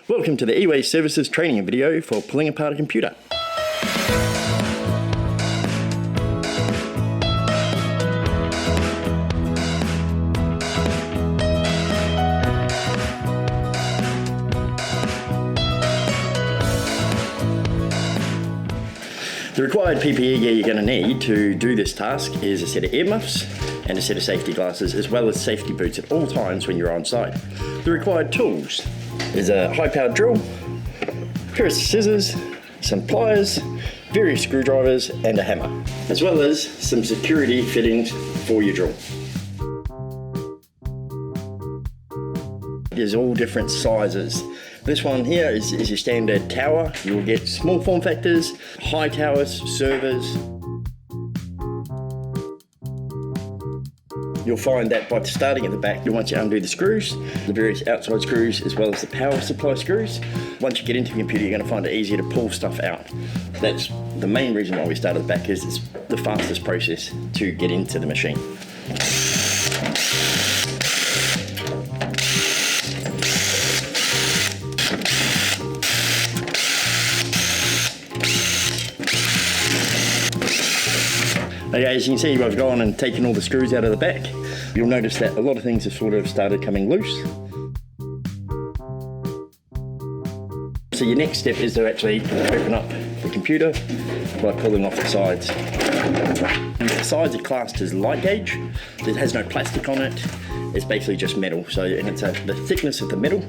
Welcome to the eWay Services training video for pulling apart a computer. The required PPE gear you're going to need to do this task is a set of earmuffs and a set of safety glasses, as well as safety boots at all times when you're on site. The required tools is a high-powered drill, a pair of scissors, some pliers, various screwdrivers and a hammer, as well as some security fittings for your drill. There's all different sizes. This one here is your standard tower. You will get small form factors, high towers, servers. You'll find that by starting at the back, once you undo the screws, the various outside screws, as well as the power supply screws, once you get into the computer, you're going to find it easier to pull stuff out. That's the main reason why we start at the back, is it's the fastest process to get into the machine. Okay, as you can see, I've gone and taken all the screws out of the back. You'll notice that a lot of things have sort of started coming loose. So your next step is to actually open up the computer by pulling off the sides. The sides are classed as light gauge. It has no plastic on it. It's basically just metal. So the thickness of the metal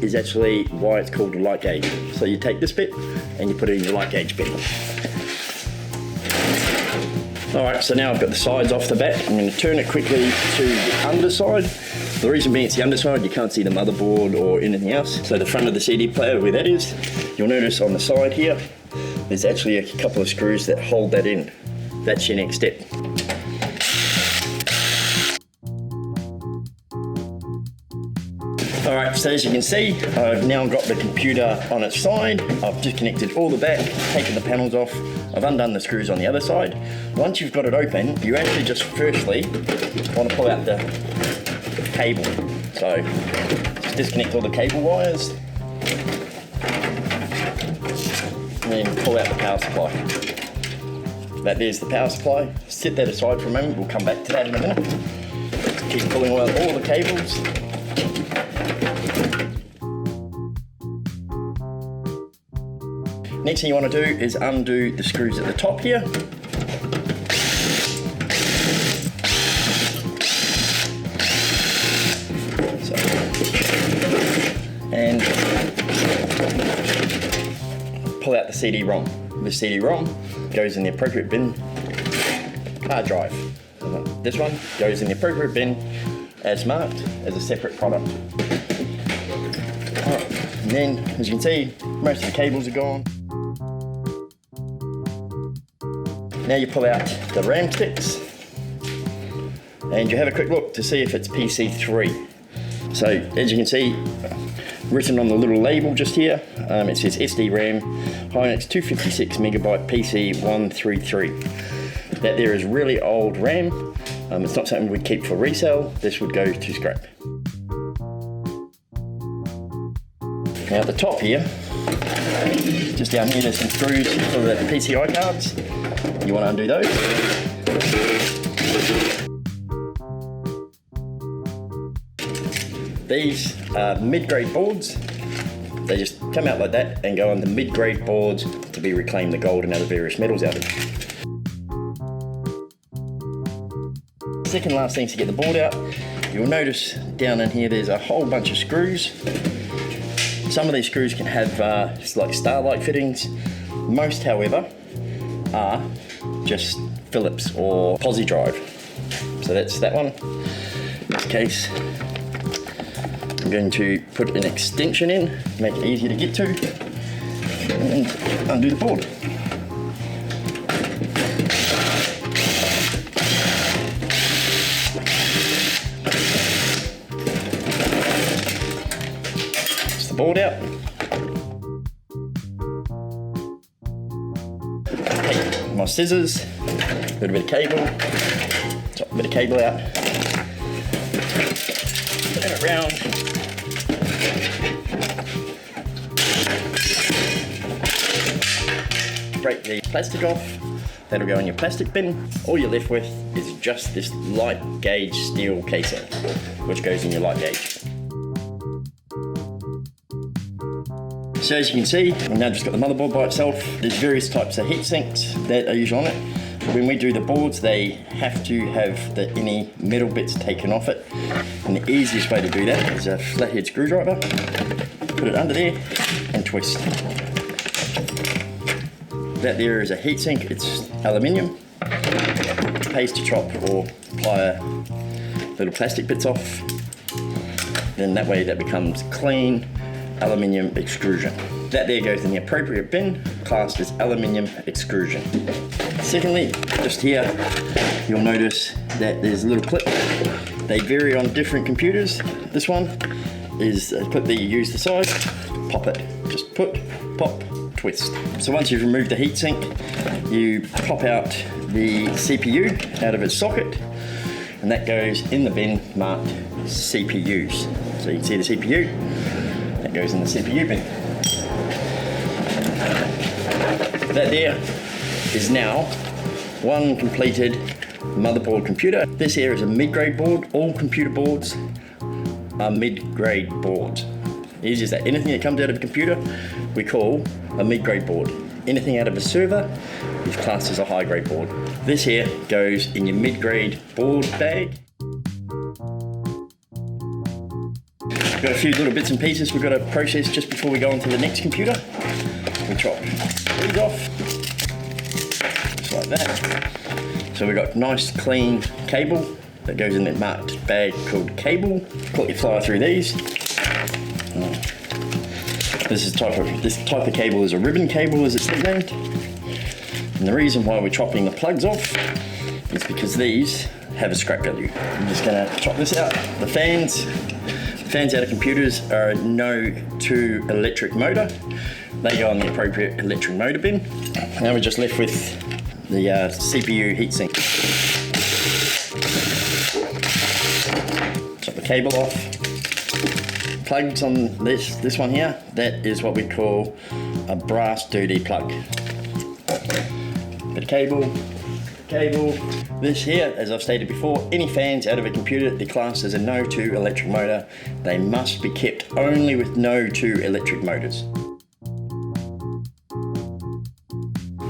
is actually why it's called a light gauge. So you take this bit and you put it in your light gauge bit. Alright, so now I've got the sides off the back. I'm going to turn it quickly to the underside. The reason being it's the underside, you can't see the motherboard or anything else. So the front of the CD player, where that is, you'll notice on the side here, there's actually a couple of screws that hold that in. That's your next step. Alright, so as you can see, I've now got the computer on its side. I've disconnected all the back, taken the panels off. I've undone the screws on the other side. Once you've got it open, you actually just firstly want to pull out the cable. So just disconnect all the cable wires and then pull out the power supply. There's the power supply. Set that aside for a moment, we'll come back to that in a minute. Just keep pulling out all the cables. Next thing you want to do is undo the screws at the top here. And pull out the CD-ROM. The CD-ROM goes in the appropriate bin. Hard drive. This one goes in the appropriate bin as marked as a separate product. Alright, and then as you can see, most of the cables are gone. Now you pull out the RAM sticks and you have a quick look to see if it's PC3. So as you can see, written on the little label just here, it says SD RAM, Hynix 256 megabyte PC133. That there is really old RAM. It's not something we'd keep for resale. This would go to scrap. Now at the top here, just down here, there's some screws for the PCI cards. You want to undo those. These are mid-grade boards. They just come out like that and go on the mid-grade boards to be reclaimed the gold and other various metals out of it. Second last thing is to get the board out. You'll notice down in here there's a whole bunch of screws. Some of these screws can have like starlight fittings. Most, however, are just Phillips or Posi drive. So that's that one. In this case, I'm going to put an extension in, make it easier to get to, and undo the board. It's the board out. Take my scissors, a little bit of cable, chop a bit of cable out, turn it around, break the plastic off. That'll go in your plastic bin. All you're left with is just this light gauge steel casing, which goes in your light gauge. So as you can see, we've now just got the motherboard by itself. There's various types of heat sinks that are usually on it. When we do the boards, they have to have any metal bits taken off it. And the easiest way to do that is a flathead screwdriver. Put it under there and twist. That there is a heat sink. It's aluminium. Paste to chop or ply little plastic bits off. Then that way that becomes clean aluminium extrusion. That there goes in the appropriate bin, classed as aluminium extrusion. Secondly, just here, you'll notice that there's a little clip. They vary on different computers. This one is a clip that you use the side, pop it. Just put, pop, twist. So once you've removed the heatsink, you pop out the CPU out of its socket, and that goes in the bin marked CPUs. So you can see the CPU, that goes in the CPU bin. That there is now one completed motherboard computer. This here is a mid-grade board. All computer boards are mid-grade boards. Easy as that. Anything that comes out of a computer, we call a mid-grade board. Anything out of a server is classed as a high-grade board. This here goes in your mid-grade board bag. We've got a few little bits and pieces we've got to process just before we go on to the next computer. We chop these off, just like that. So we've got nice clean cable that goes in that marked bag called cable. Put your flyer through these. This type of cable is a ribbon cable, as it's nicknamed. And the reason why we're chopping the plugs off is because these have a scrap value. I'm just going to chop this out. The fans out of computers are a no to electric motor. They go on the appropriate electric motor bin. Now we're just left with the CPU heatsink. Chop the cable off. Plugs on this one here, that is what we call a brass duty plug. Bit of cable. This here, as I've stated before, any fans out of a computer, they're classed as a no to electric motor. They must be kept only with no to electric motors.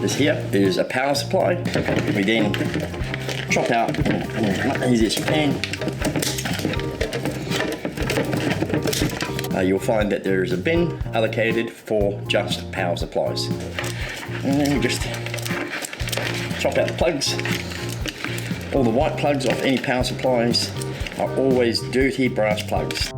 This here is a power supply. We then chop out as easy as you can. You'll find that there is a bin allocated for just power supplies. And then we just chop out the plugs. All the white plugs off any power supplies are always dirty brass plugs.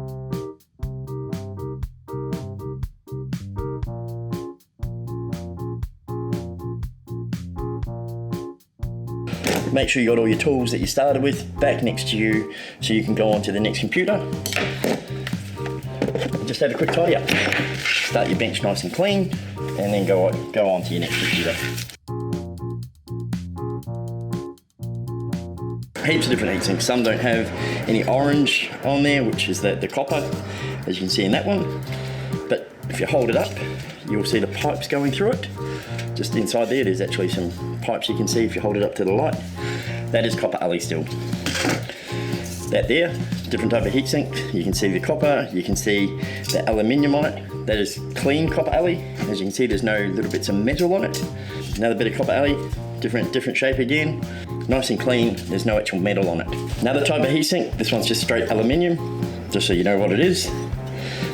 Make sure you got all your tools that you started with back next to you so you can go on to the next computer. Just have a quick tidy up. Start your bench nice and clean and then go on to your next computer. Heaps of different heatsinks. Some don't have any orange on there, which is the copper, as you can see in that one. But if you hold it up, you'll see the pipes going through it. Just inside there, there's actually some pipes you can see if you hold it up to the light. That is copper alley steel. That there, different type of heatsink. You can see the copper, you can see the aluminiumite. That is clean copper alley. As you can see, there's no little bits of metal on it. Another bit of copper alley, different shape again. Nice and clean, there's no actual metal on it. Another type of heatsink, this one's just straight aluminium, just so you know what it is.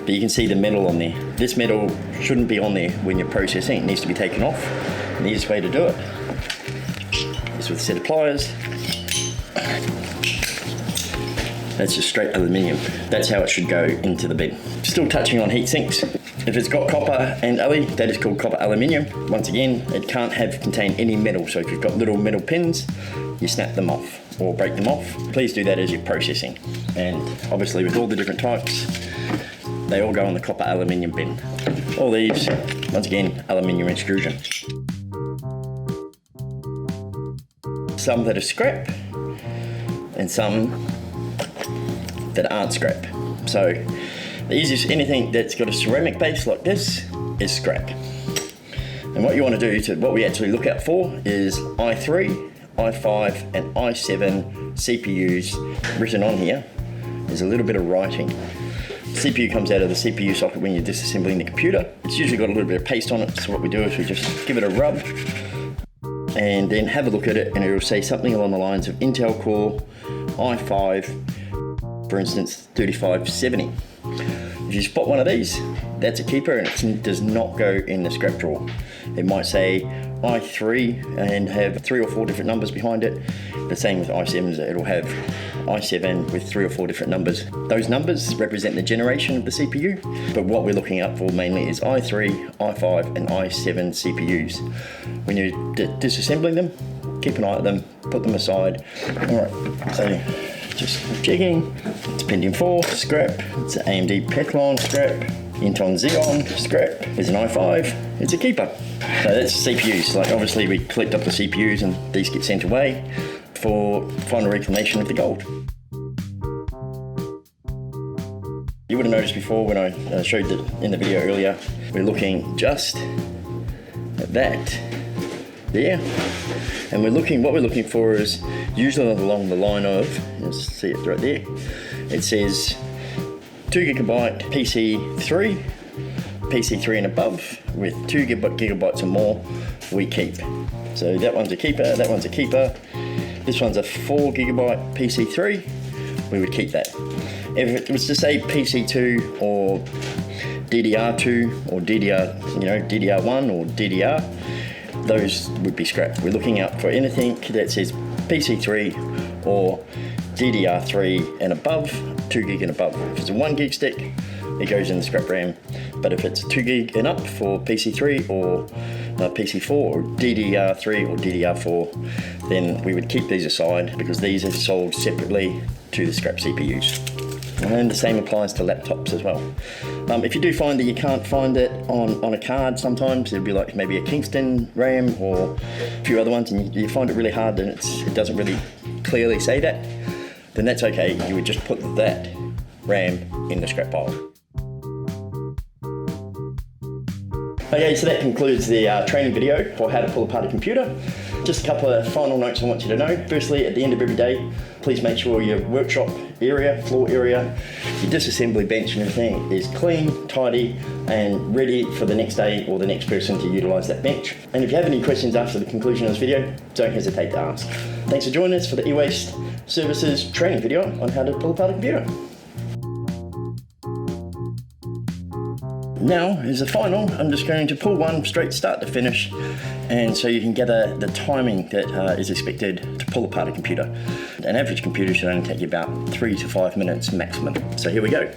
But you can see the metal on there. This metal shouldn't be on there when you're processing. It needs to be taken off. And the easiest way to do it is with a set of pliers. That's just straight aluminium. That's how it should go into the bin. Still touching on heat sinks. If it's got copper and alley, that is called copper aluminium. Once again, it can't contain any metal. So if you've got little metal pins, you snap them off or break them off. Please do that as you're processing. And obviously with all the different types, they all go in the copper aluminium bin. All these, once again, aluminium extrusion. Some that are scrap and some that aren't scrap. So the easiest, anything that's got a ceramic base like this is scrap. And what you want to do, what we actually look out for is i3, i5 and i7 CPUs written on here. There's a little bit of writing. CPU comes out of the CPU socket when you're disassembling the computer. It's usually got a little bit of paste on it, so what we do is we just give it a rub and then have a look at it, and it'll say something along the lines of Intel Core i5, for instance 3570. If you spot one of these, that's a keeper, and it does not go in the scrap drawer. It might say i3 and have 3 or 4 different numbers behind it. The same with i7s, it'll have i7 with 3 or 4 different numbers. Those numbers represent the generation of the CPU, but what we're looking out for mainly is i3, i5 and i7 CPUs. When you're disassembling them, keep an eye at them, put them aside. Alright, so just checking. It's Pentium 4 scrap, it's an AMD Peclon scrap, Intel Xeon scrap, there's an i5, it's a keeper. So that's CPUs. Like obviously we collect up the CPUs and these get sent away for final reclamation of the gold. You would have noticed before when I showed it in the video earlier, we're looking just at that there, and what we're looking for is usually along the line of, let's see it right there, it says 2 GB PC3 and above with 2 gigabytes or more we keep. So that one's a keeper, that one's a keeper. This one's a 4 GB PC3, we would keep that. If it was to say PC2 or DDR2 or DDR1 or DDR, those would be scrapped. We're looking out for anything that says PC3 or DDR3 and above, 2 gig and above. If it's a 1 gig stick, it goes in the scrap RAM. But if it's 2 gig and up for PC3 or PC4 or DDR3 or DDR4, then we would keep these aside because these are sold separately to the scrap CPUs. And the same applies to laptops as well. If you do find that you can't find it on a card, sometimes it'd be like maybe a Kingston RAM or a few other ones, and you find it really hard and it doesn't really clearly say that, then that's okay. You would just put that RAM in the scrap pile. Okay, so that concludes the training video for how to pull apart a computer. Just a couple of final notes I want you to know. Firstly, at the end of every day, please make sure your workshop area, floor area, your disassembly bench and everything is clean, tidy, and ready for the next day or the next person to utilise that bench. And if you have any questions after the conclusion of this video, don't hesitate to ask. Thanks for joining us for the eWaste Services training video on how to pull apart a computer. Now, as a final, I'm just going to pull one straight start to finish, and so you can get the timing that is expected to pull apart a computer. An average computer should only take you about 3 to 5 minutes maximum. So here we go.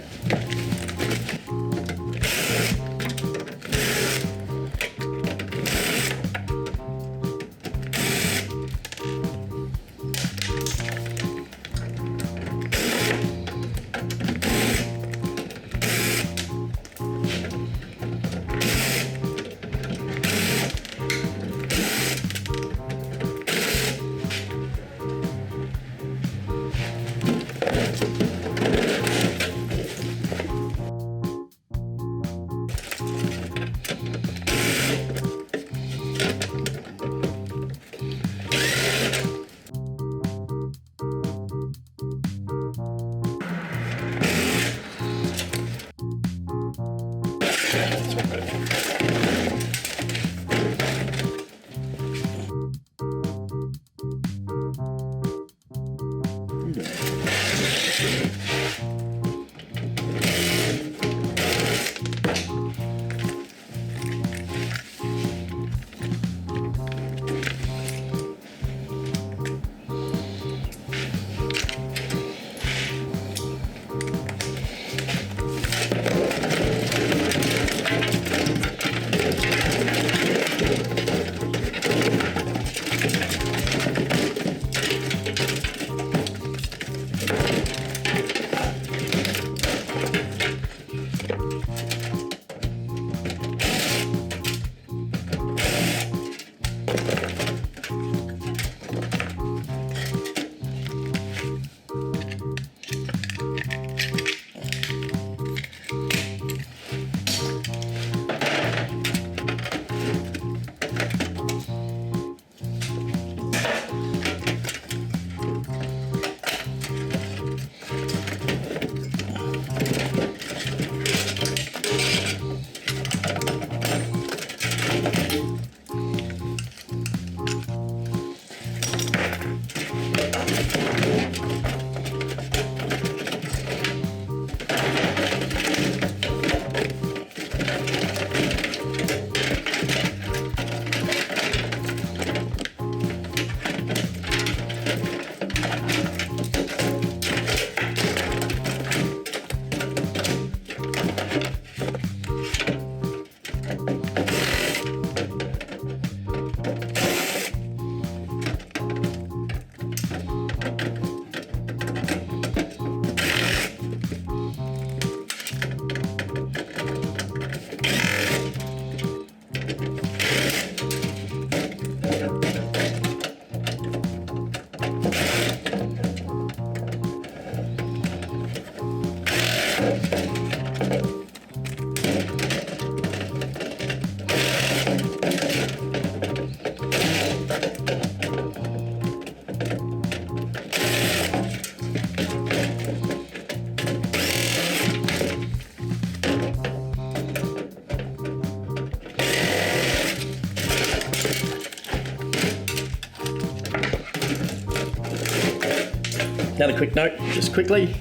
Another quick note, just quickly,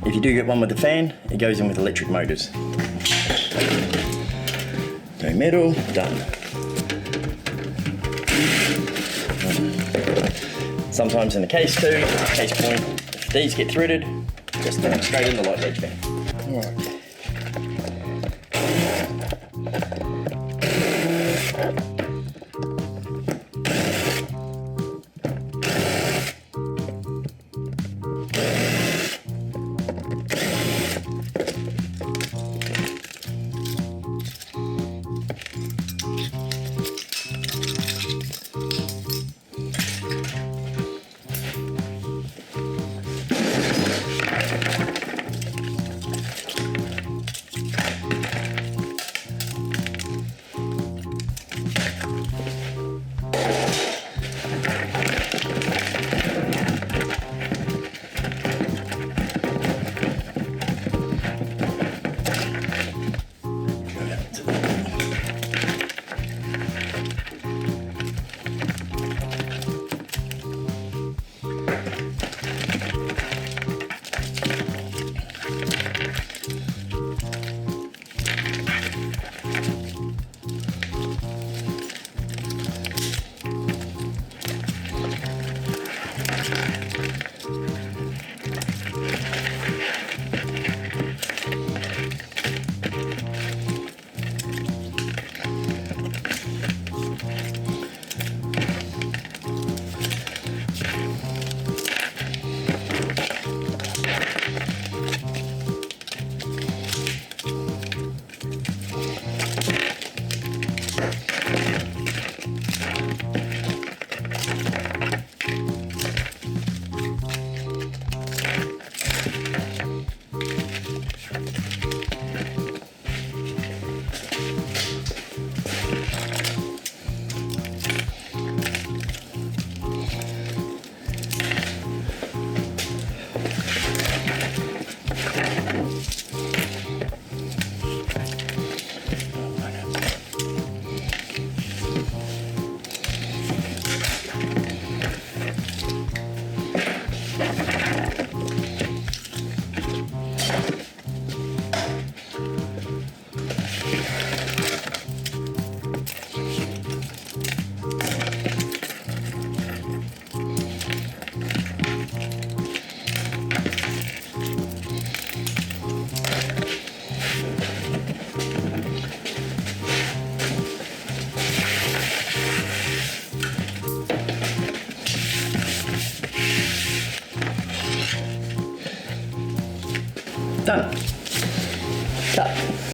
if you do get one with the fan, it goes in with electric motors. No metal, done. Sometimes in the case too, case point, if these get threaded, just throw them straight in the light gauge fan. Alright. Done.